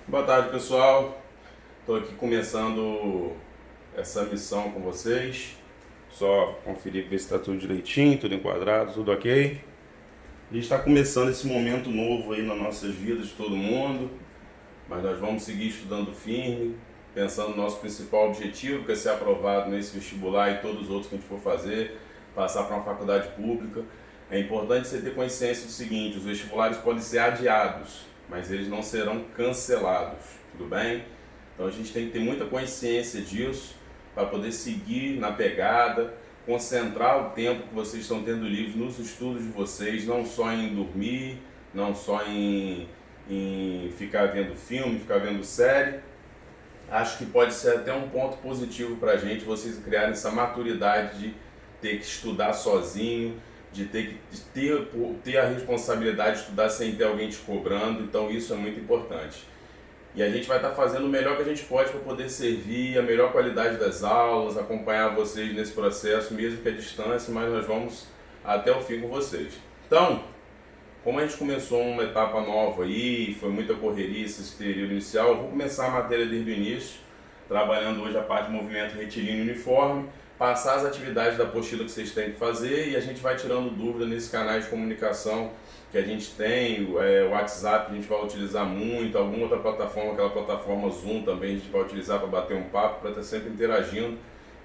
Boa tarde, pessoal. Estou aqui começando essa missão com vocês. Só conferir ver se está tudo direitinho, tudo enquadrado, tudo ok. A gente está começando esse momento novo aí nas nossas vidas de todo mundo, mas nós vamos seguir estudando firme, pensando no nosso principal objetivo, que é ser aprovado nesse vestibular e todos os outros que a gente for fazer, passar para uma faculdade pública. É importante você ter consciência do seguinte: os vestibulares podem ser adiados, mas eles não serão cancelados, tudo bem? Então a gente tem que ter muita consciência disso para poder seguir na pegada, concentrar o tempo que vocês estão tendo livre nos estudos de vocês, não só em dormir, não só em ficar vendo filme, ficar vendo série. Acho que pode ser até um ponto positivo para a gente, vocês criarem essa maturidade de ter que estudar sozinho, de ter a responsabilidade de estudar sem ter alguém te cobrando. Então isso é muito importante. E a gente vai estar fazendo o melhor que a gente pode para poder servir a melhor qualidade das aulas, acompanhar vocês nesse processo, mesmo que à distância, mas nós vamos até o fim com vocês. Então, como a gente começou uma etapa nova aí, foi muita correria esse período inicial, eu vou começar a matéria desde o início, trabalhando hoje a parte de movimento retilíneo uniforme, passar as atividades da apostila que vocês têm que fazer, e a gente vai tirando dúvida nesses canais de comunicação que a gente tem, o WhatsApp a gente vai utilizar muito, alguma outra plataforma, aquela plataforma Zoom também a gente vai utilizar para bater um papo, para estar sempre interagindo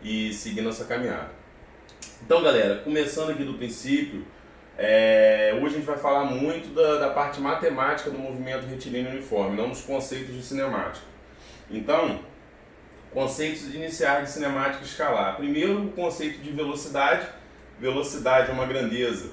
e seguindo essa caminhada. Então, galera, começando aqui do princípio, hoje a gente vai falar muito da parte matemática do movimento retilíneo uniforme, não dos conceitos de cinemática. Então, conceitos iniciais de cinemática escalar. Primeiro, o conceito de velocidade. Velocidade é uma grandeza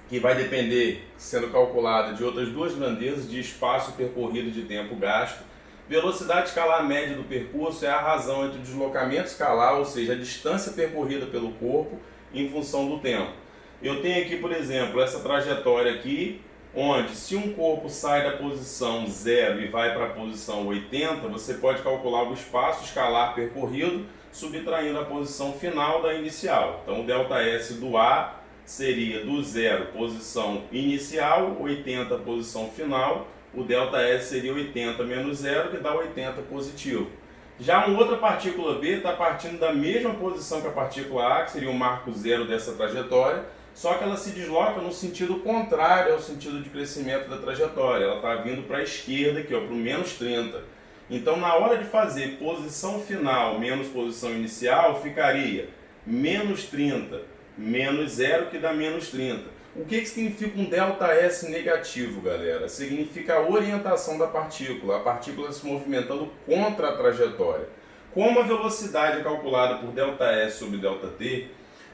que vai depender, sendo calculada, de outras duas grandezas, de espaço percorrido e de tempo gasto. Velocidade escalar média do percurso é a razão entre o deslocamento escalar, ou seja, a distância percorrida pelo corpo em função do tempo. Eu tenho aqui, por exemplo, essa trajetória aqui, onde se um corpo sai da posição 0 e vai para a posição 80, você pode calcular o espaço escalar percorrido, subtraindo a posição final da inicial. Então o ΔS do A seria do 0, posição inicial, 80, posição final. O ΔS seria 80 menos 0, que dá 80 positivo. Já uma outra partícula B está partindo da mesma posição que a partícula A, que seria o marco zero dessa trajetória, só que ela se desloca no sentido contrário ao sentido de crescimento da trajetória. Ela está vindo para a esquerda, aqui, para o menos 30. Então, na hora de fazer posição final menos posição inicial, ficaria menos 30 menos 0, que dá menos 30. O que significa um ΔS negativo, galera? Significa a orientação da partícula. A partícula se movimentando contra a trajetória. Como a velocidade é calculada por ΔS sobre ΔT,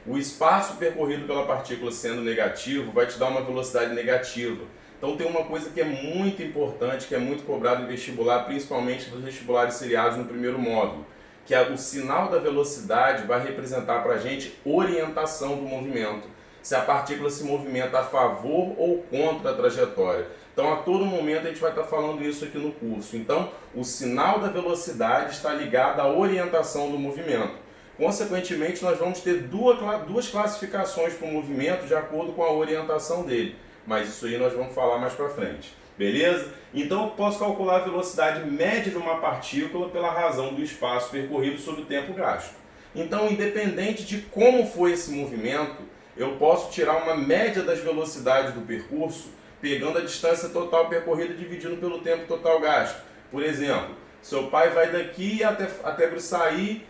o espaço percorrido pela partícula sendo negativo vai te dar uma velocidade negativa. Então tem uma coisa que é muito importante, que é muito cobrada em vestibular, principalmente nos vestibulares seriados no primeiro módulo, que é o sinal da velocidade vai representar para a gente orientação do movimento. Se a partícula se movimenta a favor ou contra a trajetória. Então a todo momento a gente vai estar falando isso aqui no curso. Então o sinal da velocidade está ligado à orientação do movimento. Consequentemente, nós vamos ter duas classificações para o movimento de acordo com a orientação dele. Mas isso aí nós vamos falar mais para frente. Beleza? Então eu posso calcular a velocidade média de uma partícula pela razão do espaço percorrido sobre o tempo gasto. Então, independente de como foi esse movimento, eu posso tirar uma média das velocidades do percurso, pegando a distância total percorrida e dividindo pelo tempo total gasto. Por exemplo, seu pai vai daqui até Gruçaí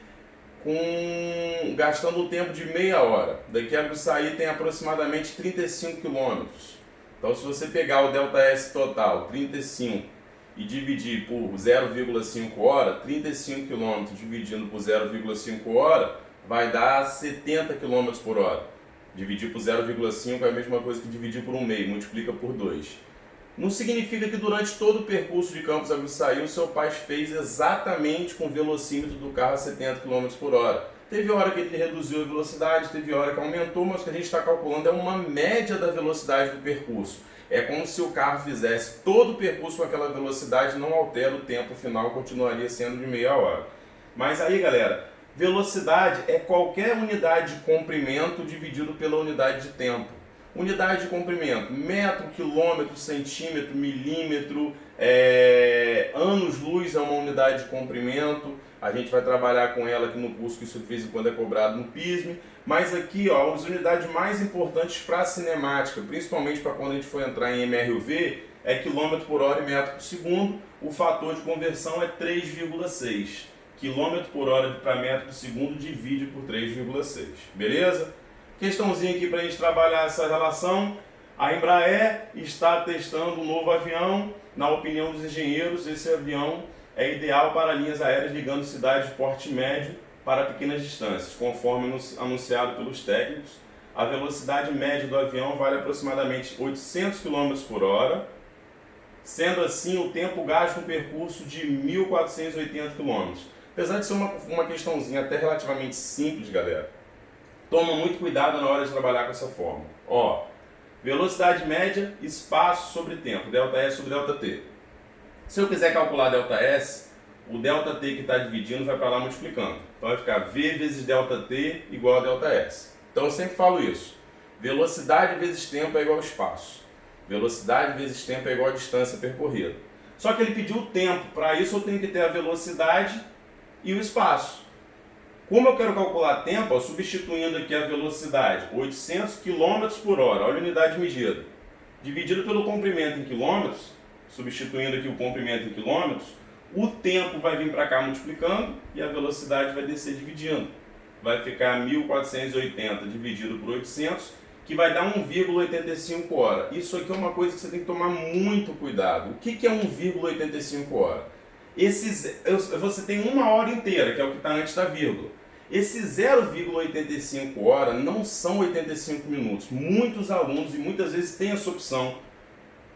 gastando o tempo de meia hora. Daqui a Gruçaí tem aproximadamente 35 km. Então, se você pegar o ΔS total, 35, e dividir por 0,5 hora, 35 km dividindo por 0,5 hora, vai dar 70 km por hora. Dividir por 0,5 é a mesma coisa que dividir por 1/2, multiplica por 2. Não significa que durante todo o percurso de Campos a Gruçaí o seu pai fez exatamente com o velocímetro do carro a 70 km por hora. Teve hora que ele reduziu a velocidade, teve hora que aumentou, mas o que a gente está calculando é uma média da velocidade do percurso. É como se o carro fizesse todo o percurso com aquela velocidade, não altera o tempo final, continuaria sendo de meia hora. Mas aí, galera, velocidade é qualquer unidade de comprimento dividido pela unidade de tempo. Unidade de comprimento, metro, quilômetro, centímetro, milímetro, anos-luz é uma unidade de comprimento. A gente vai trabalhar com ela aqui no curso, que isso de vez em quando é cobrado no PISM. Mas aqui, ó, as unidades mais importantes para a cinemática, principalmente para quando a gente for entrar em MRUV, é quilômetro por hora e metro por segundo. O fator de conversão é 3,6. Quilômetro por hora para metro por segundo divide por 3,6. Beleza? Questãozinha aqui para a gente trabalhar essa relação. A Embraer está testando um novo avião. Na opinião dos engenheiros, esse avião é ideal para linhas aéreas ligando cidades de porte médio para pequenas distâncias, conforme anunciado pelos técnicos. A velocidade média do avião vale aproximadamente 800 km por hora, sendo assim o tempo gasto no percurso de 1.480 km. Apesar de ser uma questãozinha até relativamente simples, galera, toma muito cuidado na hora de trabalhar com essa fórmula. Ó, velocidade média, espaço sobre tempo, ΔS sobre ΔT. Se eu quiser calcular ΔS, o ΔT que está dividindo vai para lá multiplicando. Então vai ficar V vezes ΔT igual a ΔS. Então eu sempre falo isso. Velocidade vezes tempo é igual ao espaço. Velocidade vezes tempo é igual a distância percorrida. Só que ele pediu o tempo. Para isso eu tenho que ter a velocidade e o espaço. Como eu quero calcular tempo, ó, substituindo aqui a velocidade, 800 km por hora, olha a unidade de medida, dividido pelo comprimento em quilômetros, substituindo aqui o comprimento em quilômetros, o tempo vai vir para cá multiplicando e a velocidade vai descer dividindo. Vai ficar 1480 dividido por 800, que vai dar 1,85 hora. Isso aqui é uma coisa que você tem que tomar muito cuidado. O que é 1,85 hora? Você tem uma hora inteira, que é o que está antes da vírgula. Esse 0,85 hora não são 85 minutos. Muitos alunos e muitas vezes têm essa opção,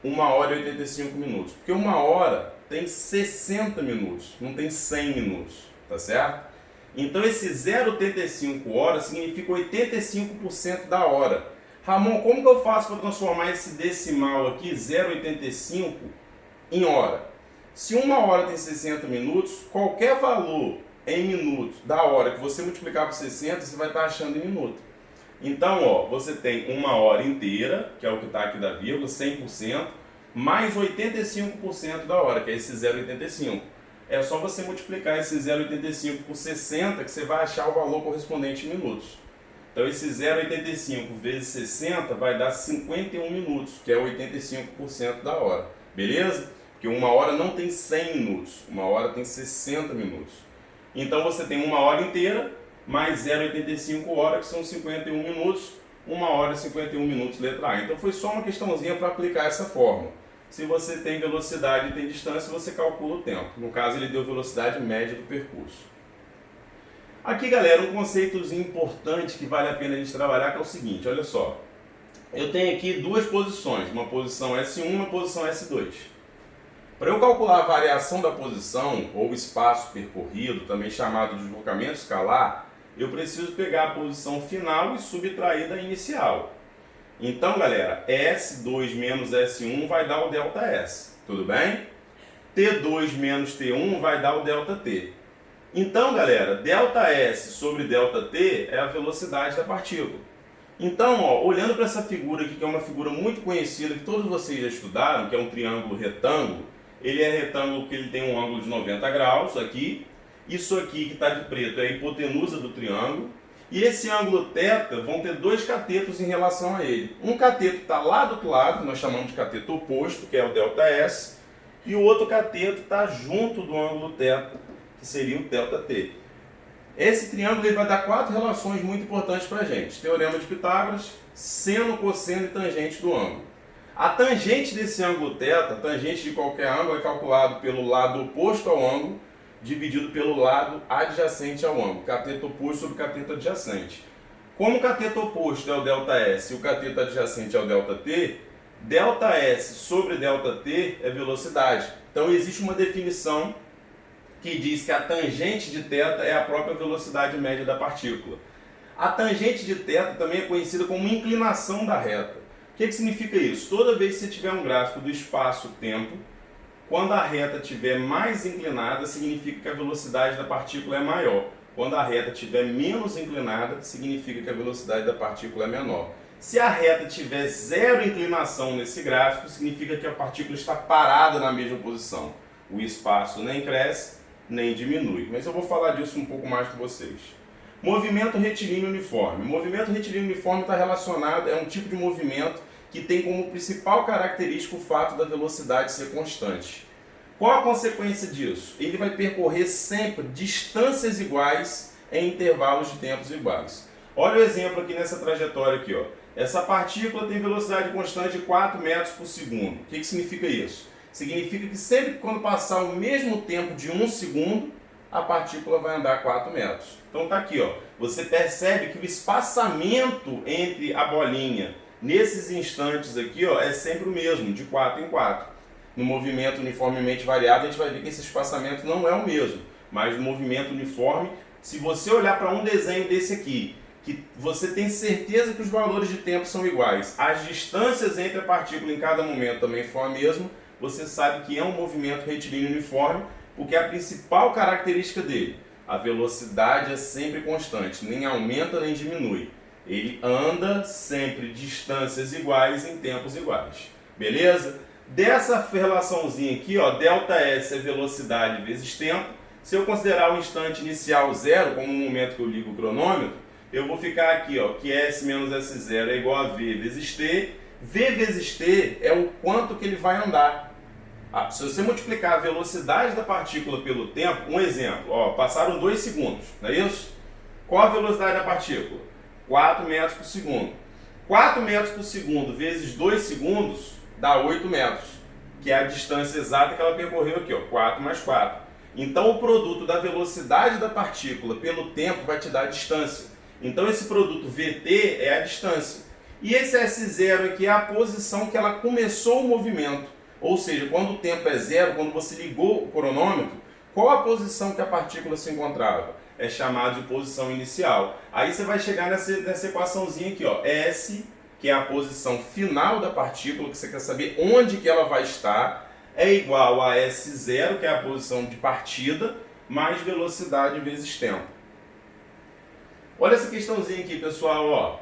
1 hora e 85 minutos. Porque 1 hora tem 60 minutos, não tem 100 minutos, tá certo? Então esse 0,85 hora significa 85% da hora. Ramon, como que eu faço para transformar esse decimal aqui, 0,85, em hora? Se 1 hora tem 60 minutos, qualquer valor em minutos da hora que você multiplicar por 60, você vai estar achando em minuto. Então, ó, você tem 1 hora inteira, que é o que está aqui da vírgula, 100%, mais 85% da hora, que é esse 0,85. É só você multiplicar esse 0,85 por 60, que você vai achar o valor correspondente em minutos. Então, esse 0,85 vezes 60 vai dar 51 minutos, que é 85% da hora. Beleza? Porque 1 hora não tem 100 minutos, 1 hora tem 60 minutos. Então você tem 1 hora inteira, mais 0,85 hora, que são 51 minutos, 1 hora e 51 minutos, letra A. Então foi só uma questãozinha para aplicar essa fórmula. Se você tem velocidade e tem distância, você calcula o tempo. No caso, ele deu velocidade média do percurso. Aqui, galera, um conceitozinho importante que vale a pena a gente trabalhar, que é o seguinte, olha só. Eu tenho aqui duas posições, uma posição S1 e uma posição S2. Para eu calcular a variação da posição, ou espaço percorrido, também chamado de deslocamento escalar, eu preciso pegar a posição final e subtrair da inicial. Então, galera, S2 menos S1 vai dar o ΔS, tudo bem? T2 menos T1 vai dar o ΔT. Então, galera, ΔS sobre ΔT é a velocidade da partícula. Então, ó, olhando para essa figura aqui, que é uma figura muito conhecida, que todos vocês já estudaram, que é um triângulo retângulo, ele é retângulo porque ele tem um ângulo de 90 graus aqui. Isso aqui que está de preto é a hipotenusa do triângulo. E esse ângulo θ vão ter dois catetos em relação a ele. Um cateto está lá do outro lado, nós chamamos de cateto oposto, que é o ΔS. E o outro cateto está junto do ângulo θ, que seria o ΔT. Esse triângulo ele vai dar 4 relações muito importantes para a gente. Teorema de Pitágoras, seno, cosseno e tangente do ângulo. A tangente desse ângulo θ, tangente de qualquer ângulo, é calculado pelo lado oposto ao ângulo, dividido pelo lado adjacente ao ângulo. Cateto oposto sobre cateto adjacente. Como o cateto oposto é o ΔS e o cateto adjacente é o ΔT, ΔS sobre ΔT é velocidade. Então existe uma definição que diz que a tangente de θ é a própria velocidade média da partícula. A tangente de θ também é conhecida como inclinação da reta. O que significa isso? Toda vez que você tiver um gráfico do espaço-tempo, quando a reta estiver mais inclinada, significa que a velocidade da partícula é maior. Quando a reta estiver menos inclinada, significa que a velocidade da partícula é menor. Se a reta tiver zero inclinação nesse gráfico, significa que a partícula está parada na mesma posição. O espaço nem cresce, nem diminui. Mas eu vou falar disso um pouco mais com vocês. Movimento retilíneo uniforme. O movimento retilíneo uniforme está relacionado, é um tipo de movimento que tem como principal característica o fato da velocidade ser constante. Qual a consequência disso? Ele vai percorrer sempre distâncias iguais em intervalos de tempos iguais. Olha o exemplo aqui nessa trajetória aqui, ó. Essa partícula tem velocidade constante de 4 metros por segundo. O que significa isso? Significa que sempre que quando passar o mesmo tempo de 1 segundo, a partícula vai andar 4 metros. Então tá aqui, ó. Você percebe que o espaçamento entre a bolinha nesses instantes aqui, ó, é sempre o mesmo, de 4 em 4. No movimento uniformemente variado, a gente vai ver que esse espaçamento não é o mesmo. Mas no movimento uniforme, se você olhar para um desenho desse aqui, que você tem certeza que os valores de tempo são iguais, as distâncias entre a partícula em cada momento também for a mesma, você sabe que é um movimento retilíneo uniforme, porque a principal característica dele, a velocidade é sempre constante, nem aumenta nem diminui. Ele anda sempre distâncias iguais em tempos iguais. Beleza? Dessa relaçãozinha aqui, ó, ΔS é velocidade vezes tempo. Se eu considerar o instante inicial zero, como no momento que eu ligo o cronômetro, eu vou ficar aqui, ó, que S menos S0 é igual a V vezes T. V vezes T é o quanto que ele vai andar. Se você multiplicar a velocidade da partícula pelo tempo, um exemplo, ó, passaram 2 segundos, não é isso? Qual a velocidade da partícula? 4 metros por segundo. 4 metros por segundo vezes 2 segundos dá 8 metros, que é a distância exata que ela percorreu aqui, ó, 4 mais 4. Então o produto da velocidade da partícula pelo tempo vai te dar a distância. Então esse produto VT é a distância. E esse S0 aqui é a posição que ela começou o movimento. Ou seja, quando o tempo é zero, quando você ligou o cronômetro, qual a posição que a partícula se encontrava? É chamado de posição inicial. Aí você vai chegar nessa equaçãozinha aqui, ó, S, que é a posição final da partícula, que você quer saber onde que ela vai estar, é igual a S0, que é a posição de partida, mais velocidade vezes tempo. Olha essa questãozinha aqui, pessoal, ó.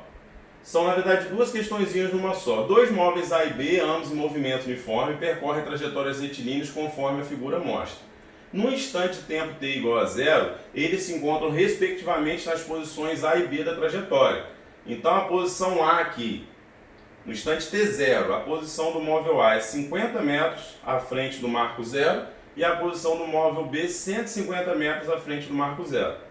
São, na verdade, duas questõezinhas numa só. Dois móveis A e B, ambos em movimento uniforme, percorrem trajetórias retilíneas conforme a figura mostra. No instante tempo t igual a zero, eles se encontram respectivamente nas posições A e B da trajetória. Então a posição A aqui, no instante t0, a posição do móvel A é 50 metros à frente do marco zero e a posição do móvel B 150 metros à frente do marco zero.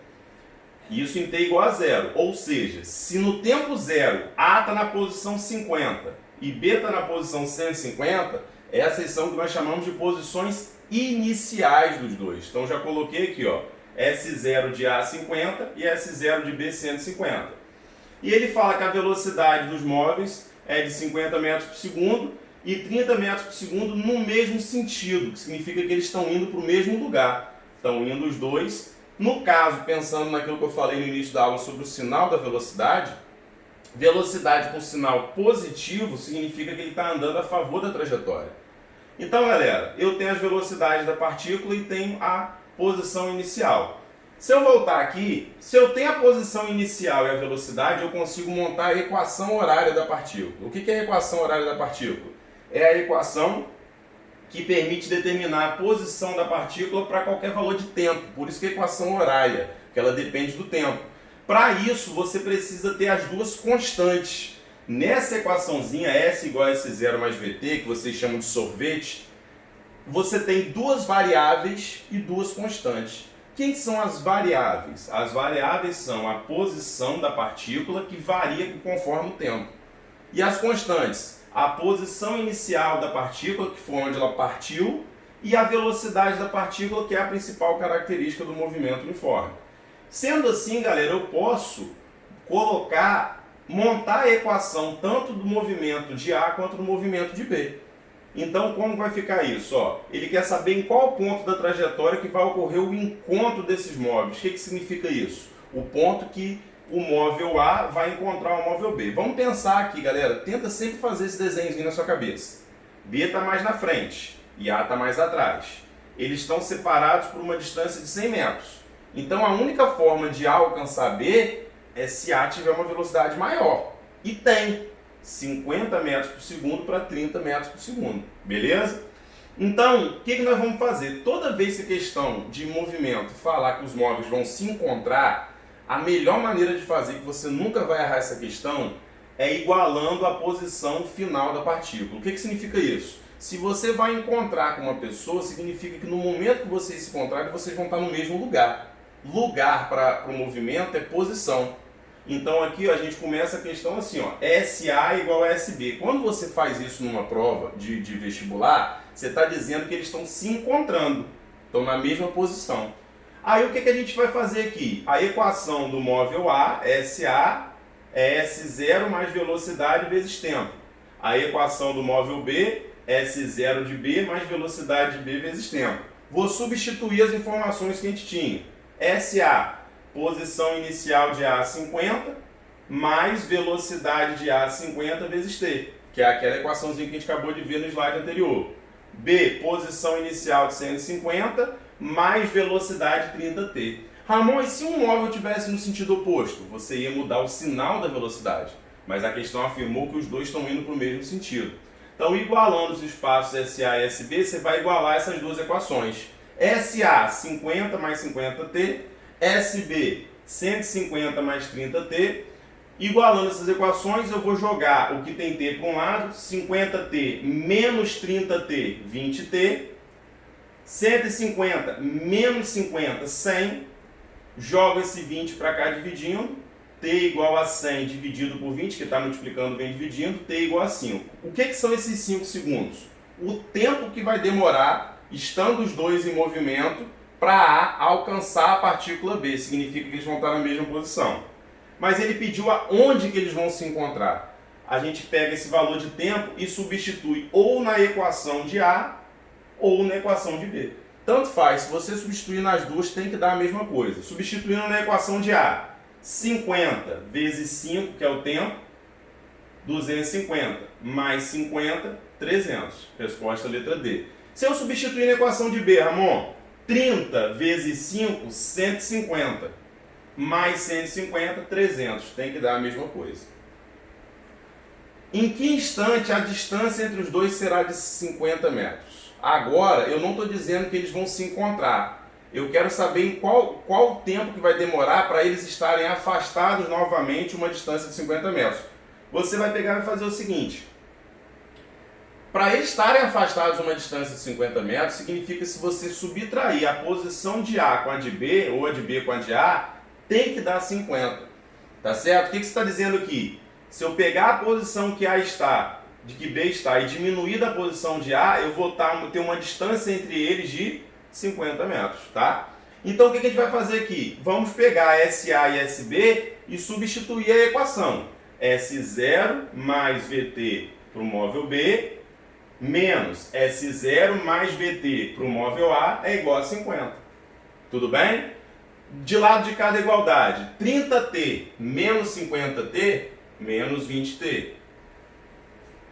Isso em t igual a zero, ou seja, se no tempo zero A está na posição 50 e B está na posição 150, essas são o que nós chamamos de posições iniciais dos dois. Então já coloquei aqui, ó, S0 de A 50 e S0 de B 150. E ele fala que a velocidade dos móveis é de 50 metros por segundo e 30 metros por segundo no mesmo sentido, que significa que eles estão indo para o mesmo lugar. Estão indo os dois. No caso, pensando naquilo que eu falei no início da aula sobre o sinal da velocidade, velocidade com sinal positivo significa que ele está andando a favor da trajetória. Então, galera, eu tenho as velocidades da partícula e tenho a posição inicial. Se eu voltar aqui, se eu tenho a posição inicial e a velocidade, eu consigo montar a equação horária da partícula. O que é a equação horária da partícula? É a equação que permite determinar a posição da partícula para qualquer valor de tempo. Por isso que é a equação horária, que ela depende do tempo. Para isso, você precisa ter as duas constantes. Nessa equaçãozinha, S igual a S0 mais VT, que vocês chamam de sorvete, você tem duas variáveis e duas constantes. Quem são as variáveis? As variáveis são a posição da partícula, que varia conforme o tempo. E as constantes? A posição inicial da partícula, que foi onde ela partiu, e a velocidade da partícula, que é a principal característica do movimento uniforme. Sendo assim, galera, eu posso montar a equação tanto do movimento de A quanto do movimento de B. Então, como vai ficar isso? Ó, ele quer saber em qual ponto da trajetória que vai ocorrer o encontro desses móveis. O que significa isso? O ponto que o móvel A vai encontrar o móvel B. Vamos pensar aqui, galera. Tenta sempre fazer esse desenhozinho na sua cabeça. B está mais na frente e A está mais atrás. Eles estão separados por uma distância de 100 metros. Então, a única forma de A alcançar B é se A tiver uma velocidade maior. E tem. 50 metros por segundo para 30 metros por segundo, beleza? Então, o que nós vamos fazer? Toda vez que a questão de movimento falar que os móveis vão se encontrar, a melhor maneira de fazer, que você nunca vai errar essa questão, é igualando a posição final da partícula. O que significa isso? Se você vai encontrar com uma pessoa, significa que no momento que vocês se encontrarem, vocês vão estar no mesmo lugar. Lugar para o movimento é posição. Então aqui ó, a gente começa a questão assim, ó, SA igual a SB. Quando você faz isso numa prova de vestibular, você está dizendo que eles estão se encontrando, estão na mesma posição. Aí o que a gente vai fazer aqui? A equação do móvel A, SA, é S0 mais velocidade vezes tempo. A equação do móvel B, S0 de B mais velocidade de B vezes tempo. Vou substituir as informações que a gente tinha. SA, posição inicial de A 50, mais velocidade de A 50 vezes T, que é aquela equaçãozinha que a gente acabou de ver no slide anterior. B, posição inicial de 150, mais velocidade 30T. Ramon, e se um móvel estivesse no sentido oposto? Você ia mudar o sinal da velocidade, mas a questão afirmou que os dois estão indo para o mesmo sentido. Então, igualando os espaços SA e SB, você vai igualar essas duas equações. SA, 50 mais 50T, SB, 150 mais 30T. Igualando essas equações, eu vou jogar o que tem T para um lado, 50T menos 30T, 20T. 150 menos 50, 100. Jogo esse 20 para cá dividindo. T igual a 100 dividido por 20, que está multiplicando, vem dividindo. T igual a 5. O que são esses 5 segundos? O tempo que vai demorar, estando os dois em movimento, para A alcançar a partícula B. Significa que eles vão estar na mesma posição. Mas ele pediu aonde que eles vão se encontrar. A gente pega esse valor de tempo e substitui ou na equação de A ou na equação de B. Tanto faz, se você substituir nas duas, tem que dar a mesma coisa. Substituindo na equação de A, 50 vezes 5, que é o tempo, 250, mais 50, 300. Resposta letra D. Se eu substituir na equação de B, Ramon, 30 vezes 5, 150. Mais 150, 300. Tem que dar a mesma coisa. Em que instante a distância entre os dois será de 50 metros? Agora, eu não estou dizendo que eles vão se encontrar. Eu quero saber em qual o tempo que vai demorar para eles estarem afastados novamente uma distância de 50 metros. Você vai pegar e fazer o seguinte. Para eles estarem afastados uma distância de 50 metros, significa que se você subtrair a posição de A com a de B, ou a de B com a de A, tem que dar 50, tá certo? O que você está dizendo aqui? Se eu pegar a posição que A está, de que B está, e diminuir da posição de A, eu vou ter uma distância entre eles de 50 metros, tá? Então o que a gente vai fazer aqui? Vamos pegar SA e SB e substituir a equação. S0 mais VT para o móvel B, menos S0 mais VT para o móvel A é igual a 50. Tudo bem? De lado de cada igualdade, 30T menos 50T, menos 20T.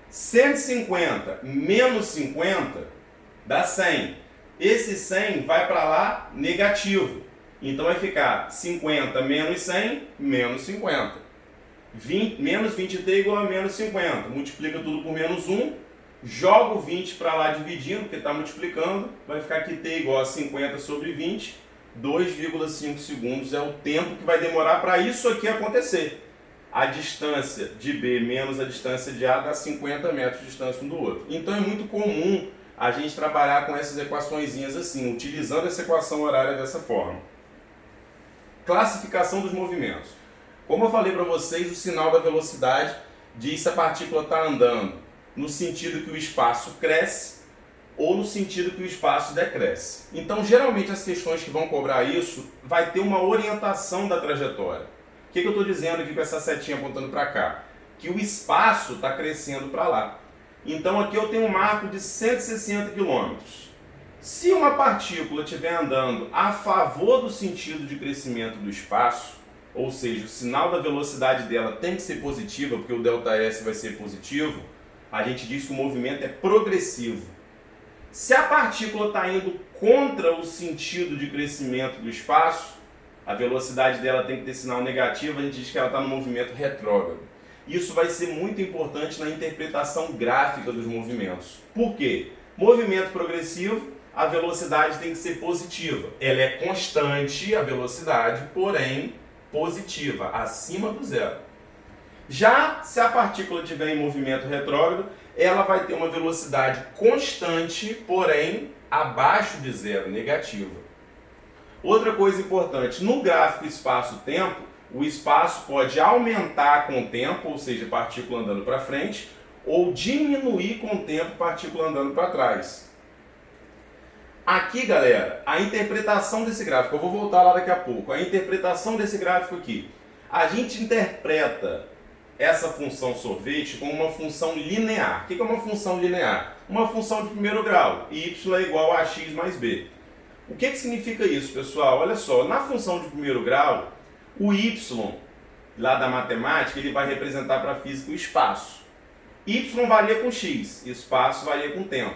150 menos 50 dá 100. Esse 100 vai para lá negativo. Então vai ficar 50 menos 100, menos 50. Menos 20T igual a menos 50. Multiplica tudo por menos 1. Joga o 20 para lá dividindo, porque está multiplicando. Vai ficar que T igual a 50 sobre 20. 2,5 segundos é o tempo que vai demorar para isso aqui acontecer. A distância de B menos a distância de A dá 50 metros de distância um do outro. Então é muito comum a gente trabalhar com essas equaçõezinhas assim, utilizando essa equação horária dessa forma. Classificação dos movimentos. Como eu falei para vocês, o sinal da velocidade diz se a partícula está andando no sentido que o espaço cresce ou no sentido que o espaço decresce. Então, geralmente, as questões que vão cobrar isso vai ter uma orientação da trajetória. O que eu estou dizendo aqui com essa setinha apontando para cá? Que o espaço está crescendo para lá. Então, aqui eu tenho um marco de 160 km. Se uma partícula estiver andando a favor do sentido de crescimento do espaço, ou seja, o sinal da velocidade dela tem que ser positiva, porque o ΔS vai ser positivo, a gente diz que o movimento é progressivo. Se a partícula está indo contra o sentido de crescimento do espaço, a velocidade dela tem que ter sinal negativo, a gente diz que ela está no movimento retrógrado. Isso vai ser muito importante na interpretação gráfica dos movimentos. Por quê? Movimento progressivo, a velocidade tem que ser positiva. Ela é constante, a velocidade, porém positiva, acima do zero. Já se a partícula estiver em movimento retrógrado, ela vai ter uma velocidade constante, porém abaixo de zero, negativa. Outra coisa importante, no gráfico espaço-tempo, o espaço pode aumentar com o tempo, ou seja, partícula andando para frente, ou diminuir com o tempo, partícula andando para trás. Aqui, galera, a interpretação desse gráfico, eu vou voltar lá daqui a pouco, a interpretação desse gráfico aqui, a gente interpreta essa função sorvete como uma função linear. O que é uma função linear? Uma função de primeiro grau, y é igual a x mais b. O que significa isso, pessoal? Olha só, na função de primeiro grau, o y, lá da matemática, ele vai representar para a física o espaço. Y varia com x, espaço varia com tempo.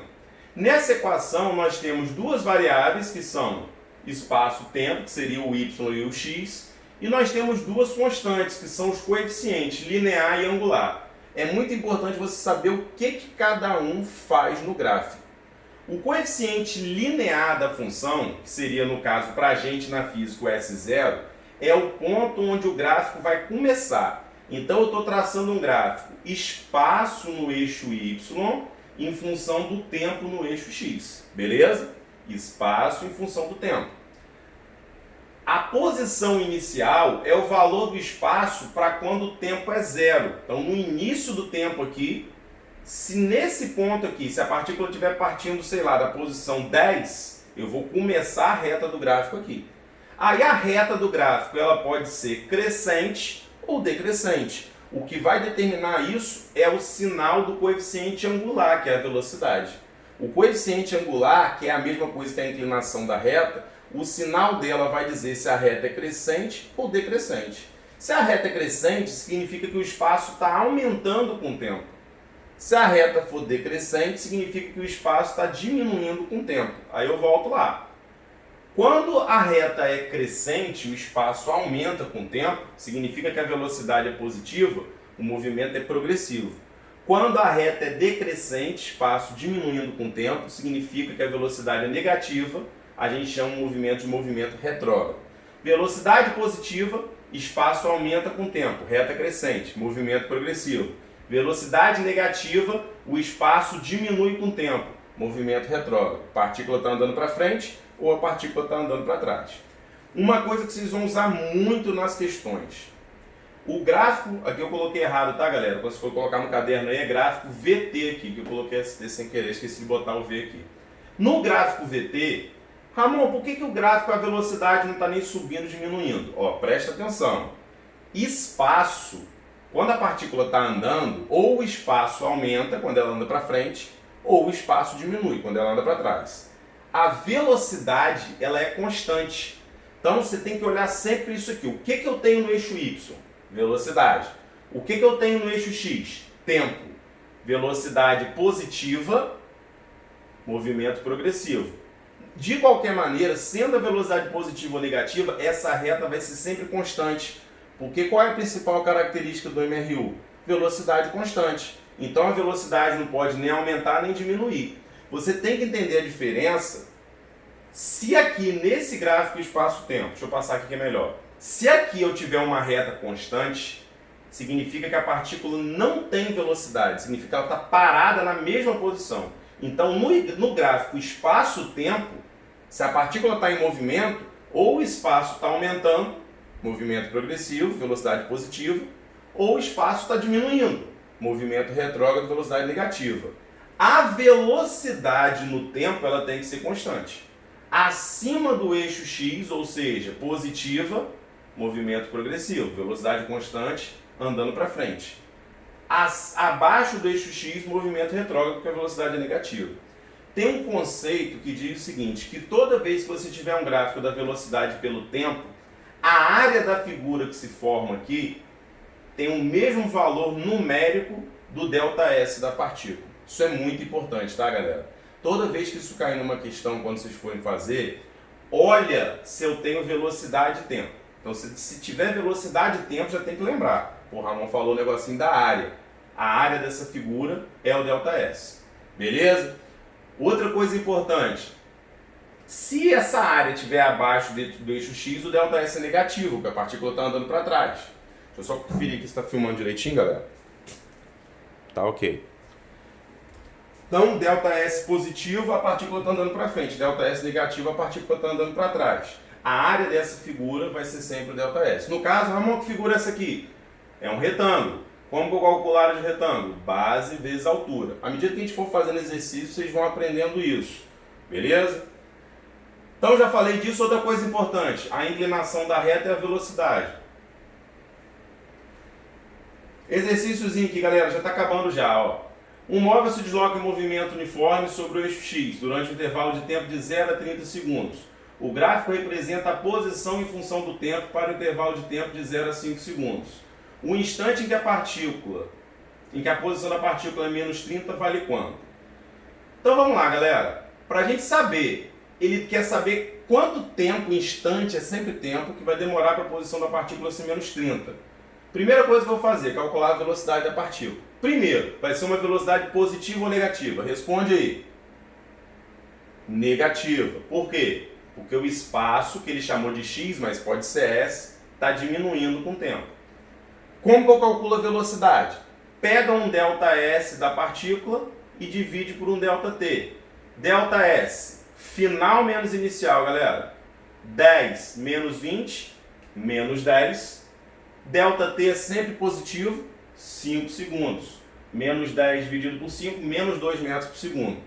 Nessa equação, nós temos duas variáveis, que são espaço-tempo, que seria o y e o x, e nós temos duas constantes, que são os coeficientes, linear e angular. É muito importante você saber o que cada um faz no gráfico. O coeficiente linear da função, que seria, no caso, para a gente na física o S0, é o ponto onde o gráfico vai começar. Então eu estou traçando um gráfico espaço no eixo Y em função do tempo no eixo X. Beleza? Espaço em função do tempo. A posição inicial é o valor do espaço para quando o tempo é zero. Então no início do tempo aqui, se nesse ponto aqui, se a partícula estiver partindo, sei lá, da posição 10, eu vou começar a reta do gráfico aqui. Aí a reta do gráfico ela pode ser crescente ou decrescente. O que vai determinar isso é o sinal do coeficiente angular, que é a velocidade. O coeficiente angular, que é a mesma coisa que a inclinação da reta, o sinal dela vai dizer se a reta é crescente ou decrescente. Se a reta é crescente, significa que o espaço está aumentando com o tempo. Se a reta for decrescente, significa que o espaço está diminuindo com o tempo. Aí eu volto lá. Quando a reta é crescente, o espaço aumenta com o tempo, significa que a velocidade é positiva, o movimento é progressivo. Quando a reta é decrescente, espaço diminuindo com o tempo, significa que a velocidade é negativa, a gente chama o movimento de movimento retrógrado. Velocidade positiva, espaço aumenta com o tempo, reta crescente, movimento progressivo. Velocidade negativa, o espaço diminui com o tempo, movimento retrógrado. A partícula está andando para frente ou a partícula está andando para trás. Uma coisa que vocês vão usar muito nas questões. O gráfico, aqui eu coloquei errado, tá, galera? Quando você for colocar no caderno aí, é gráfico VT aqui, que eu coloquei ST sem querer, esqueci de botar o V aqui. No gráfico VT, Ramon, por que o gráfico, a velocidade não está nem subindo, diminuindo? Ó, presta atenção. Espaço, quando a partícula está andando, ou o espaço aumenta quando ela anda para frente, ou o espaço diminui quando ela anda para trás. A velocidade, ela é constante. Então você tem que olhar sempre isso aqui. O que eu tenho no eixo Y? Velocidade. O que eu tenho no eixo X? Tempo. Velocidade positiva, movimento progressivo. De qualquer maneira, sendo a velocidade positiva ou negativa, essa reta vai ser sempre constante. Porque qual é a principal característica do MRU? Velocidade constante. Então a velocidade não pode nem aumentar nem diminuir. Você tem que entender a diferença. Se aqui nesse gráfico espaço-tempo, deixa eu passar aqui que é melhor. Se aqui eu tiver uma reta constante, significa que a partícula não tem velocidade, significa que ela está parada na mesma posição. Então no gráfico espaço-tempo, se a partícula está em movimento, ou o espaço está aumentando, movimento progressivo, velocidade positiva, ou o espaço está diminuindo, movimento retrógrado, velocidade negativa. A velocidade no tempo ela tem que ser constante. Acima do eixo X, ou seja, positiva, movimento progressivo, velocidade constante, andando para frente. Abaixo do eixo X, movimento retrógrado, porque a velocidade é negativa. Tem um conceito que diz o seguinte, que toda vez que você tiver um gráfico da velocidade pelo tempo, a área da figura que se forma aqui tem o mesmo valor numérico do ΔS da partícula. Isso é muito importante, tá, galera? Toda vez que isso cair numa questão, quando vocês forem fazer, olha se eu tenho velocidade e tempo. Então, se tiver velocidade e tempo, já tem que lembrar. O Ramon falou o negocinho da área. A área dessa figura é o ΔS. Beleza? Outra coisa importante. Se essa área estiver abaixo do eixo X, o ΔS é negativo, porque a partícula está andando para trás. Deixa eu só conferir aqui se está filmando direitinho, galera. Tá ok. Então, ΔS positivo, a partícula está andando para frente. ΔS negativo, a partícula está andando para trás. A área dessa figura vai ser sempre o ΔS. No caso, Ramon, que figura é essa aqui? É um retângulo. Como que eu calculo a área de retângulo? Base vezes altura. À medida que a gente for fazendo exercício, vocês vão aprendendo isso. Beleza? Então, já falei disso. Outra coisa importante. A inclinação da reta é a velocidade. Exercíciozinho aqui, galera. Já está acabando já, ó. Um móvel se desloca em movimento uniforme sobre o eixo X durante um intervalo de tempo de 0 a 30 segundos. O gráfico representa a posição em função do tempo para o intervalo de tempo de 0 a 5 segundos. O instante em que a posição da partícula é menos 30 vale quanto? Então vamos lá, galera. Para a gente saber, ele quer saber quanto tempo, instante é sempre tempo, que vai demorar para a posição da partícula ser menos 30. Primeira coisa que eu vou fazer, calcular a velocidade da partícula. Primeiro, vai ser uma velocidade positiva ou negativa? Responde aí. Negativa. Por quê? Porque o espaço, que ele chamou de x, mas pode ser s, está diminuindo com o tempo. Como que eu calculo a velocidade? Pega um ΔS da partícula e divide por um ΔT. ΔS, final menos inicial, galera. 10 menos 20, menos 10. ΔT é sempre positivo, 5 segundos. Menos 10 dividido por 5, menos 2 metros por segundo.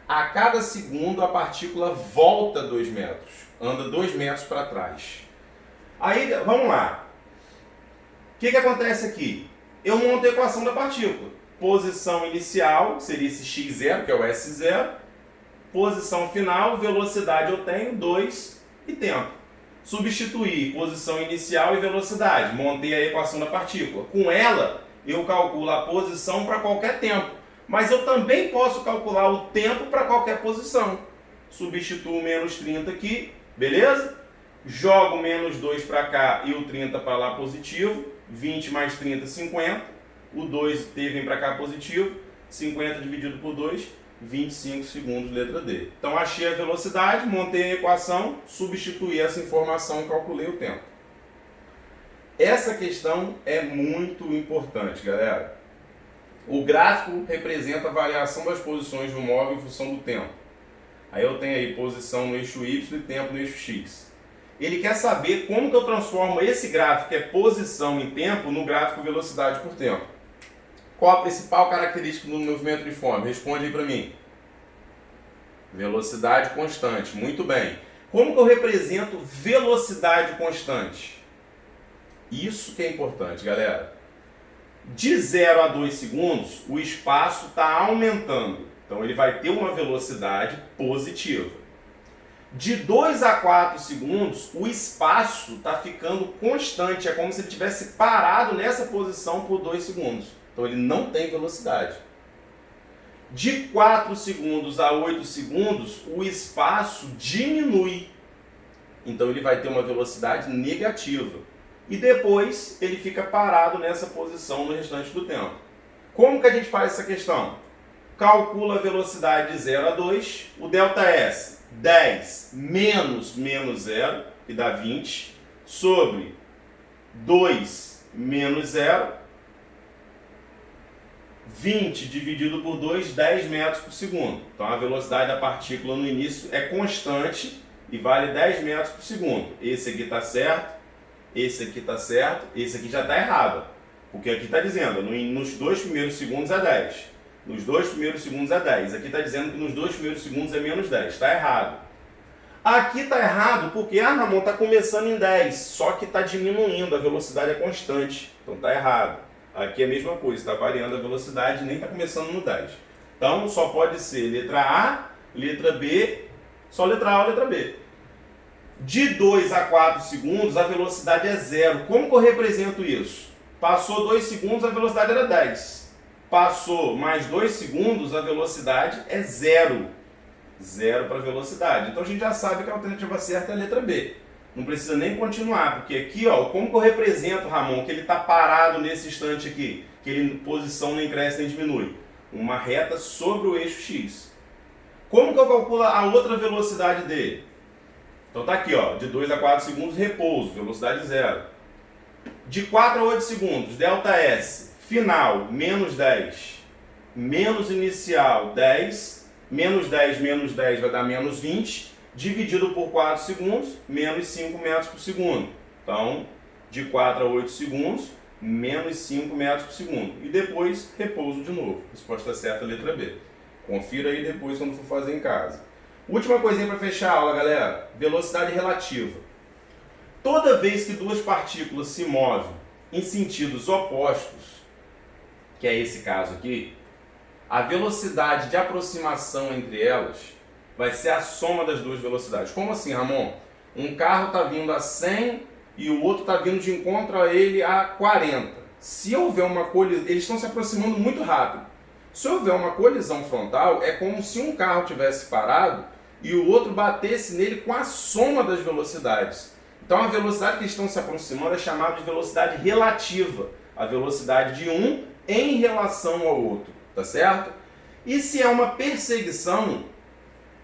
A cada segundo a partícula volta 2 metros, anda 2 metros para trás. Aí, vamos lá. O que acontece aqui? Eu monto a equação da partícula. Posição inicial, seria esse x0, que é o S0. Posição final, velocidade eu tenho, 2 e tempo. Substituir posição inicial e velocidade. Montei a equação da partícula. Com ela, eu calculo a posição para qualquer tempo. Mas eu também posso calcular o tempo para qualquer posição. Substituo menos 30 aqui, beleza? Jogo menos 2 para cá e o 30 para lá positivo. 20 mais 30, 50. O 2 vem para cá positivo. 50 dividido por 2, 25 segundos, letra D. Então achei a velocidade, montei a equação, substituí essa informação e calculei o tempo. Essa questão é muito importante, galera. O gráfico representa a variação das posições do móvel em função do tempo. Aí eu tenho aí posição no eixo Y e tempo no eixo X. Ele quer saber como que eu transformo esse gráfico, que é posição em tempo, no gráfico velocidade por tempo. Qual a principal característica do movimento uniforme? Responde aí para mim. Velocidade constante. Muito bem. Como que eu represento velocidade constante? Isso que é importante, galera. De 0 a 2 segundos, o espaço está aumentando. Então ele vai ter uma velocidade positiva. De 2 a 4 segundos, o espaço está ficando constante. É como se ele tivesse parado nessa posição por 2 segundos. Então ele não tem velocidade. De 4 segundos a 8 segundos, o espaço diminui. Então ele vai ter uma velocidade negativa. E depois ele fica parado nessa posição no restante do tempo. Como que a gente faz essa questão? Calcula a velocidade de 0 a 2, o ΔS, 10 menos 0, que dá 20, sobre 2 menos 0, 20 dividido por 2, 10 metros por segundo. Então a velocidade da partícula no início é constante e vale 10 metros por segundo. Esse aqui está certo, esse aqui está certo, esse aqui já está errado. Porque aqui está dizendo, nos 2 primeiros segundos é 10. Nos 2 primeiros segundos é 10. Aqui está dizendo que nos 2 primeiros segundos é menos 10. Está errado. Aqui está errado porque, Ramon, está começando em 10, só que está diminuindo, a velocidade é constante. Então está errado. Aqui é a mesma coisa, está variando a velocidade e nem está começando no 10. Então só pode ser letra A, letra B, só letra A ou letra B. De 2 a 4 segundos, a velocidade é 0. Como que eu represento isso? Passou 2 segundos, a velocidade era 10. Passou mais 2 segundos, a velocidade é 0. 0 para a velocidade. Então a gente já sabe que a alternativa certa é a letra B. Não precisa nem continuar, porque aqui, ó, como que eu represento, Ramon, que ele está parado nesse instante aqui, que ele posição nem cresce nem diminui? Uma reta sobre o eixo X. Como que eu calculo a outra velocidade dele? Então tá aqui, ó, de 2 a 4 segundos, repouso, velocidade zero. De 4 a 8 segundos, ΔS, final, menos 10, menos inicial, 10, menos 10 vai dar menos 20, dividido por 4 segundos, menos 5 metros por segundo. Então, de 4 a 8 segundos, menos 5 metros por segundo. E depois, repouso de novo. Resposta certa, letra B. Confira aí depois quando for fazer em casa. Última coisinha para fechar a aula, galera. Velocidade relativa. Toda vez que duas partículas se movem em sentidos opostos, que é esse caso aqui, a velocidade de aproximação entre elas vai ser a soma das duas velocidades. Como assim, Ramon? Um carro está vindo a 100 e o outro está vindo de encontro a ele a 40. Se houver uma colisão, eles estão se aproximando muito rápido. Se houver uma colisão frontal, é como se um carro tivesse parado e o outro batesse nele com a soma das velocidades. Então a velocidade que estão se aproximando é chamada de velocidade relativa. A velocidade de um em relação ao outro, tá certo? E se é uma perseguição,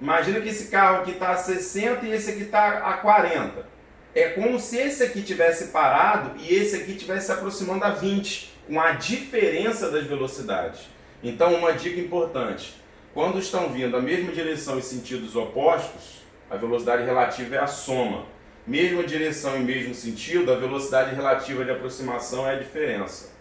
imagina que esse carro aqui está a 60 e esse aqui está a 40. É como se esse aqui tivesse parado e esse aqui estivesse se aproximando a 20, com a diferença das velocidades. Então, uma dica importante: quando estão vindo a mesma direção em sentidos opostos, a velocidade relativa é a soma. Mesma direção e mesmo sentido, a velocidade relativa de aproximação é a diferença.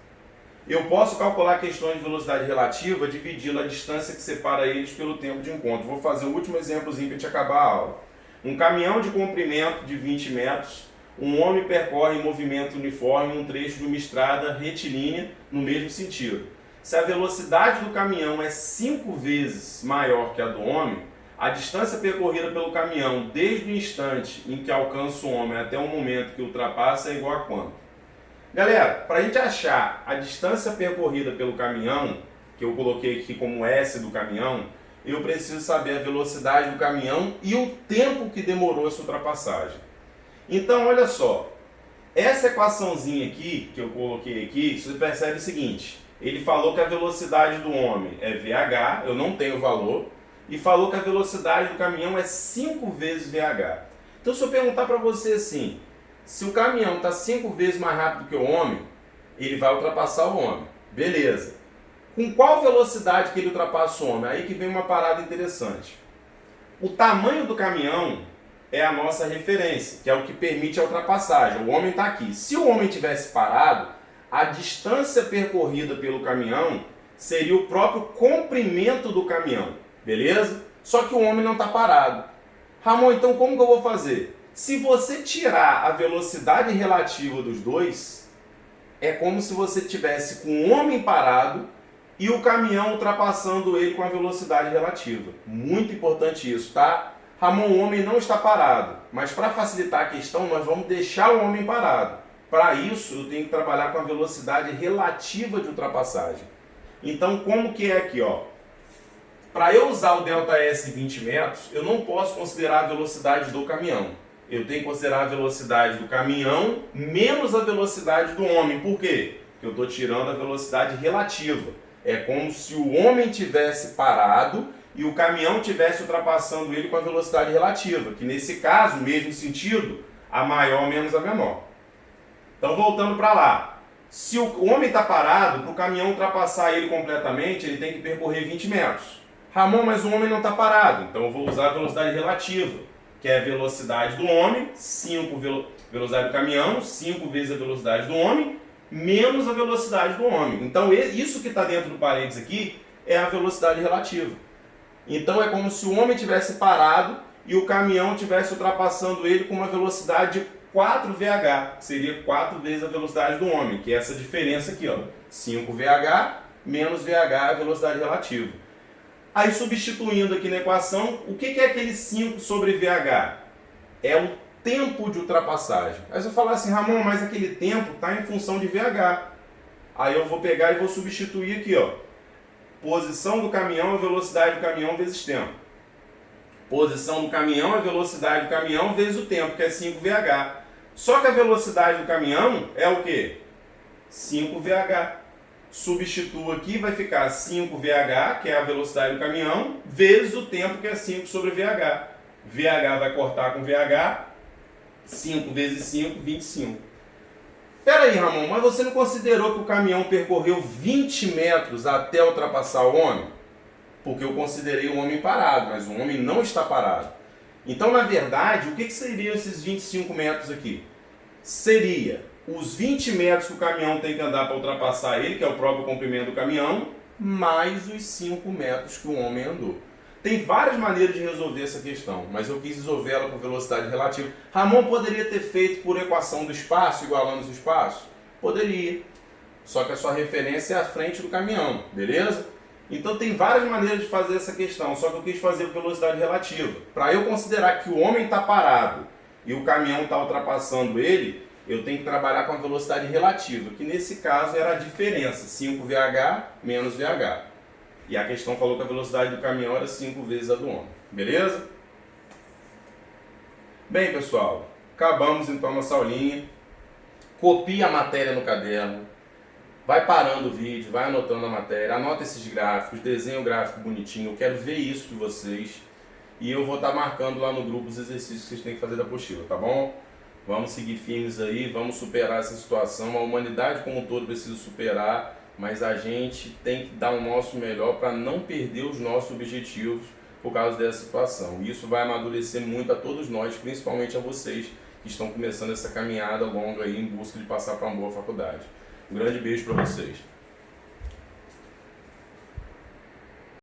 Eu posso calcular questões de velocidade relativa dividindo a distância que separa eles pelo tempo de encontro. Vou fazer o último exemplozinho para a gente acabar a aula. Um caminhão de comprimento de 20 metros, um homem percorre em movimento uniforme um trecho de uma estrada retilínea no mesmo sentido. Se a velocidade do caminhão é 5 vezes maior que a do homem, a distância percorrida pelo caminhão desde o instante em que alcança o homem até o momento que ultrapassa é igual a quanto? Galera, para a gente achar a distância percorrida pelo caminhão, que eu coloquei aqui como S do caminhão, eu preciso saber a velocidade do caminhão e o tempo que demorou essa ultrapassagem. Então, olha só, essa equaçãozinha aqui, que eu coloquei aqui, você percebe o seguinte: ele falou que a velocidade do homem é VH, eu não tenho valor, e falou que a velocidade do caminhão é 5 vezes VH. Então, se eu perguntar para você assim, se o caminhão está 5 vezes mais rápido que o homem, ele vai ultrapassar o homem. Beleza. Com qual velocidade que ele ultrapassa o homem? Aí que vem uma parada interessante. O tamanho do caminhão é a nossa referência, que é o que permite a ultrapassagem. O homem está aqui. Se o homem tivesse parado, a distância percorrida pelo caminhão seria o próprio comprimento do caminhão. Beleza? Só que o homem não está parado. Ramon, então como que eu vou fazer? Se você tirar a velocidade relativa dos dois, é como se você tivesse com o homem parado e o caminhão ultrapassando ele com a velocidade relativa. Muito importante isso, tá? Ramon, o homem não está parado, mas para facilitar a questão, nós vamos deixar o homem parado. Para isso, eu tenho que trabalhar com a velocidade relativa de ultrapassagem. Então, como que é aqui, ó? Para eu usar o ΔS 20 metros, eu não posso considerar a velocidade do caminhão. Eu tenho que considerar a velocidade do caminhão menos a velocidade do homem. Por quê? Porque eu estou tirando a velocidade relativa. É como se o homem tivesse parado e o caminhão tivesse ultrapassando ele com a velocidade relativa, que nesse caso, mesmo sentido, a maior menos a menor. Então, voltando para lá. Se o homem está parado, para o caminhão ultrapassar ele completamente, ele tem que percorrer 20 metros. Ramon, mas o homem não está parado. Então, eu vou usar a velocidade relativa, que é a velocidade do homem, 5 velocidade do caminhão, 5 vezes a velocidade do homem, menos a velocidade do homem. Então, isso que está dentro do parênteses aqui é a velocidade relativa. Então, é como se o homem tivesse parado e o caminhão estivesse ultrapassando ele com uma velocidade de 4 VH, que seria 4 vezes a velocidade do homem, que é essa diferença aqui, ó, 5 VH menos VH é a velocidade relativa. Aí, substituindo aqui na equação, o que é aquele 5 sobre VH? É o tempo de ultrapassagem. Aí você fala assim, Ramon, mas aquele tempo está em função de VH. Aí eu vou pegar e vou substituir aqui, ó. Posição do caminhão, velocidade do caminhão vezes tempo. Posição do caminhão é a velocidade do caminhão vezes o tempo, que é 5VH. Só que a velocidade do caminhão é o quê? 5VH. Substituo aqui, vai ficar 5VH, que é a velocidade do caminhão, vezes o tempo, que é 5 sobre VH. VH vai cortar com VH, 5 vezes 5, 25. Espera aí, Ramon, mas você não considerou que o caminhão percorreu 20 metros até ultrapassar o homem? Porque eu considerei o homem parado, mas o homem não está parado. Então, na verdade, o que seriam esses 25 metros aqui? Seria os 20 metros que o caminhão tem que andar para ultrapassar ele, que é o próprio comprimento do caminhão, mais os 5 metros que o homem andou. Tem várias maneiras de resolver essa questão, mas eu quis resolver ela por velocidade relativa. Ramon poderia ter feito por equação do espaço, igualando os espaços? Poderia. Só que a sua referência é a frente do caminhão, beleza? Então tem várias maneiras de fazer essa questão, só que eu quis fazer por velocidade relativa. Para eu considerar que o homem está parado e o caminhão está ultrapassando ele, eu tenho que trabalhar com a velocidade relativa, que nesse caso era a diferença, 5VH menos VH. E a questão falou que a velocidade do caminhão era 5 vezes a do homem. Beleza? Bem, pessoal, acabamos então nossa aulinha. Copie a matéria no caderno. Vai parando o vídeo, vai anotando a matéria, anota esses gráficos, desenha o gráfico bonitinho. Eu quero ver isso de vocês. E eu vou estar marcando lá no grupo os exercícios que vocês têm que fazer da apostila, tá bom? Vamos seguir firmes aí, vamos superar essa situação. A humanidade como um todo precisa superar, mas a gente tem que dar o nosso melhor para não perder os nossos objetivos por causa dessa situação. E isso vai amadurecer muito a todos nós, principalmente a vocês que estão começando essa caminhada longa aí em busca de passar para uma boa faculdade. Um grande beijo para vocês.